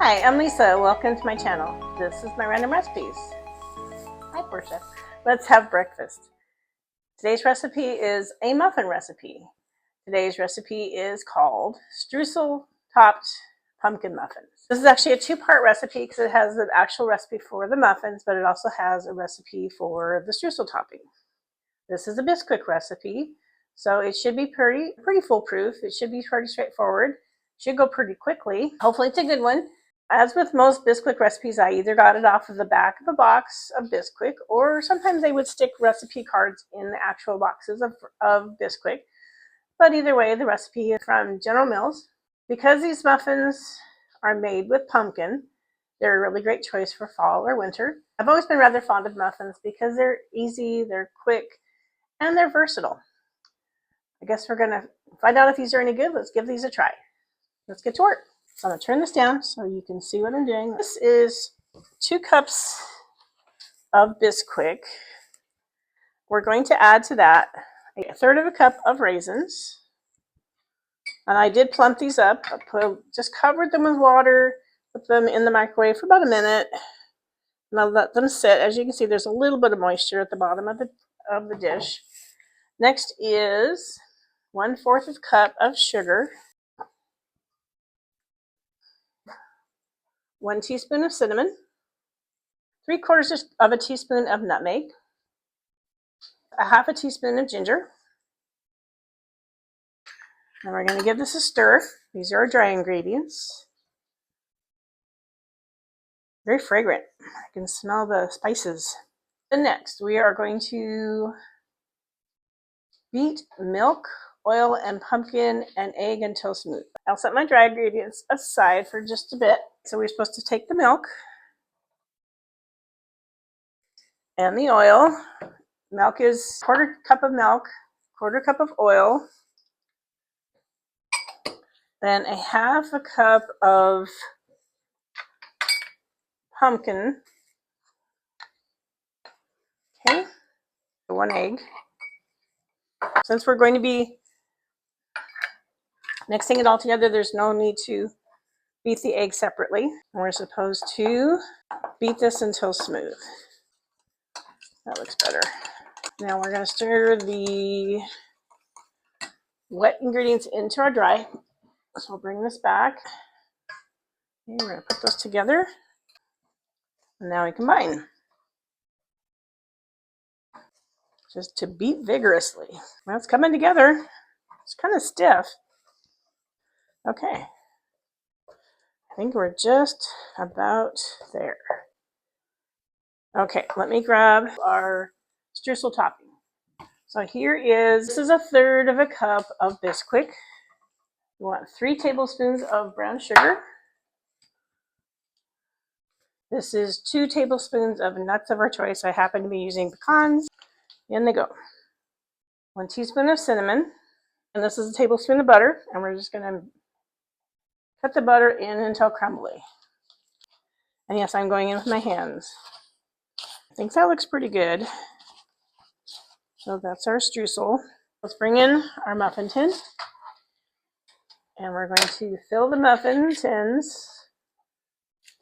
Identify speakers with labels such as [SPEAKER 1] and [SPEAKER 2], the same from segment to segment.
[SPEAKER 1] Hi, I'm Lisa. Welcome to my channel. This is my random recipes. Hi, Portia. Let's have breakfast. Today's recipe is a muffin recipe. Today's recipe is called Streusel-Topped pumpkin muffins. This is actually a two-part recipe because it has an actual recipe for the muffins, but it also has a recipe for the streusel topping. This is a Bisquick recipe, so it should be pretty foolproof. It should be pretty straightforward. Should go pretty quickly. Hopefully it's a good one. As with most Bisquick recipes, I either got it off of the back of a box of Bisquick, or sometimes they would stick recipe cards in the actual boxes of Bisquick. But either way, the recipe is from General Mills. Because these muffins are made with pumpkin, they're a really great choice for fall or winter. I've always been rather fond of muffins because they're easy, they're quick, and they're versatile. I guess we're going to find out if these are any good. Let's give these a try. Let's get to work. So I'm going to turn this down so you can see what I'm doing. This is 2 cups of Bisquick. We're going to add to that a third of a cup of raisins. And I did plump these up. I just covered them with water, put them in the microwave for about a minute. And I'll let them sit. As you can see, there's a little bit of moisture at the bottom of the dish. Next is 1/4 of a cup of sugar. 1 teaspoon of cinnamon, 3/4 of a teaspoon of nutmeg, 1/2 teaspoon of ginger. And we're going to give this a stir. These are our dry ingredients. Very fragrant. I can smell the spices. And next, we are going to beat milk, oil, and pumpkin and egg until smooth. I'll set my dry ingredients aside for just a bit. So we're supposed to take the milk and the oil. Milk is 1/4 cup of milk, 1/4 cup of oil, then 1/2 cup of pumpkin. Okay, 1 egg. Since we're going to be mixing it all together, there's no need to beat the egg separately. We're supposed to beat this until smooth. That looks better. Now we're going to stir the wet ingredients into our dry. So we'll bring this back. Okay, we're going to put those together. And now we combine. Just to beat vigorously. Well, it's coming together. It's kind of stiff. Okay. I think we're just about there. Okay, let me grab our streusel topping. So this is 1/3 of a cup of Bisquick. You want 3 tablespoons of brown sugar. This is 2 tablespoons of nuts of our choice. I happen to be using pecans. In they go. 1 teaspoon of cinnamon. And this is a tablespoon of butter. And we're just going to cut the butter in until crumbly. And yes, I'm going in with my hands. I think that looks pretty good. So that's our streusel. Let's bring in our muffin tin. And we're going to fill the muffin tins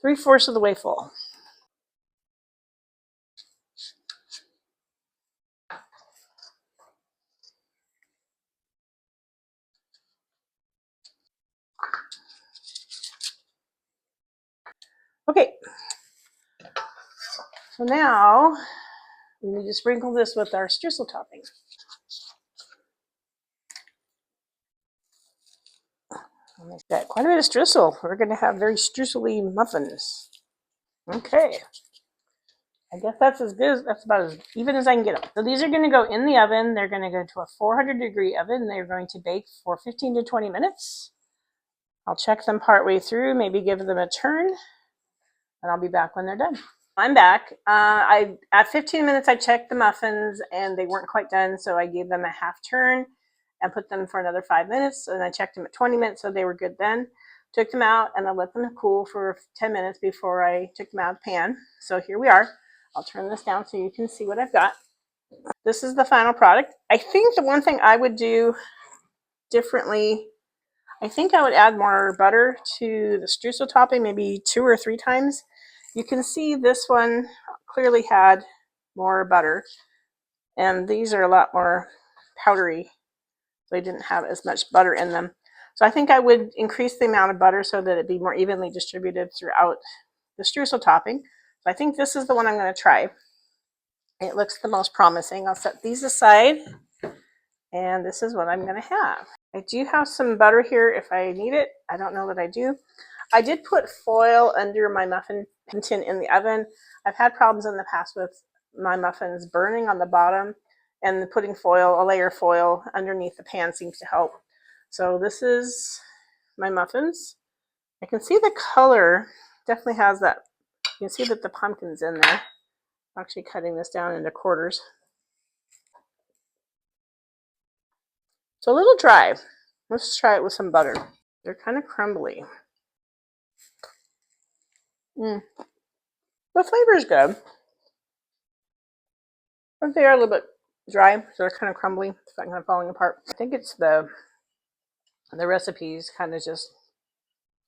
[SPEAKER 1] 3/4 of the way full. Okay, so now we need to sprinkle this with our streusel topping. We've got quite a bit of streusel. We're going to have very streusel-y muffins. Okay, I guess that's about as even as I can get them. So these are going to go in the oven. They're going to go to a 400-degree oven. They're going to bake for 15 to 20 minutes. I'll check them partway through, maybe give them a turn, and I'll be back when they're done. I'm back. At 15 minutes, I checked the muffins, and they weren't quite done, so I gave them a 1/2 turn and put them for another 5 minutes, and I checked them at 20 minutes, so they were good then. Took them out, and I let them cool for 10 minutes before I took them out of the pan. So here we are. I'll turn this down so you can see what I've got. This is the final product. I think the one thing I would do differently, I think I would add more butter to the streusel topping, maybe 2 or 3 times. You can see this one clearly had more butter, and these are a lot more powdery. They didn't have as much butter in them. So I think I would increase the amount of butter so that it'd be more evenly distributed throughout the streusel topping. So I think this is the one I'm going to try. It looks the most promising. I'll set these aside, and this is what I'm going to have. I do have some butter here if I need it. I don't know that I do. I did put foil under my muffin tin in the oven. I've had problems in the past with my muffins burning on the bottom, and putting foil, a layer of foil underneath the pan seems to help. So this is my muffins. I can see the color definitely has that. You can see that the pumpkin's in there. I'm actually cutting this down into quarters. It's a little dry. Let's try it with some butter. They're kind of crumbly. The flavor is good, but they are a little bit dry, so they're kind of crumbly. It's kind of falling apart. I think it's the recipe's kind of just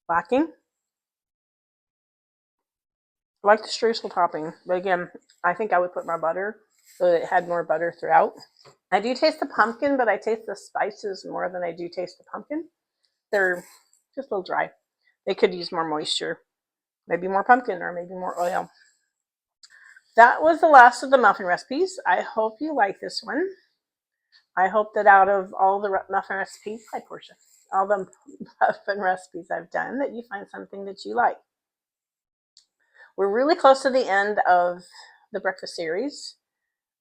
[SPEAKER 1] lacking. I like the streusel topping, but again, I think I would put more butter so that it had more butter throughout. I do taste the pumpkin, but I taste the spices more than I do taste the pumpkin. They're just a little dry. They could use more moisture, maybe more pumpkin or maybe more oil. That was the last of the muffin recipes. I hope you like this one. I hope that out of all the muffin recipes, hi Portia, all the muffin recipes I've done, that you find something that you like. We're really close to the end of the breakfast series.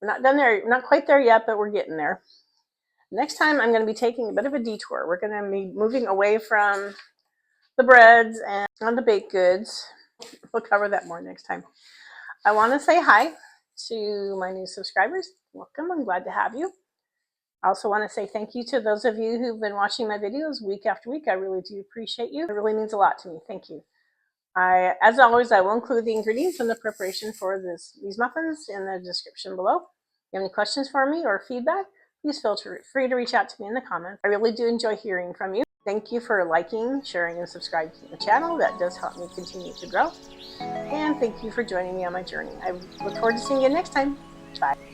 [SPEAKER 1] We're not done there, not quite there yet, but we're getting there. Next time I'm going to be taking a bit of a detour. We're going to be moving away from the breads and on the baked goods. We'll cover that more next time. I want to say hi to my new subscribers. Welcome, I'm glad to have you. I also want to say thank you to those of you who've been watching my videos week after week. I really do appreciate you. It really means a lot to me. Thank you. As always, I will include the ingredients and the preparation for these muffins in the description below. If you have any questions for me or feedback, please feel free to reach out to me in the comments. I really do enjoy hearing from you. Thank you for liking, sharing, and subscribing to the channel. That does help me continue to grow. And thank you for joining me on my journey. I look forward to seeing you next time. Bye.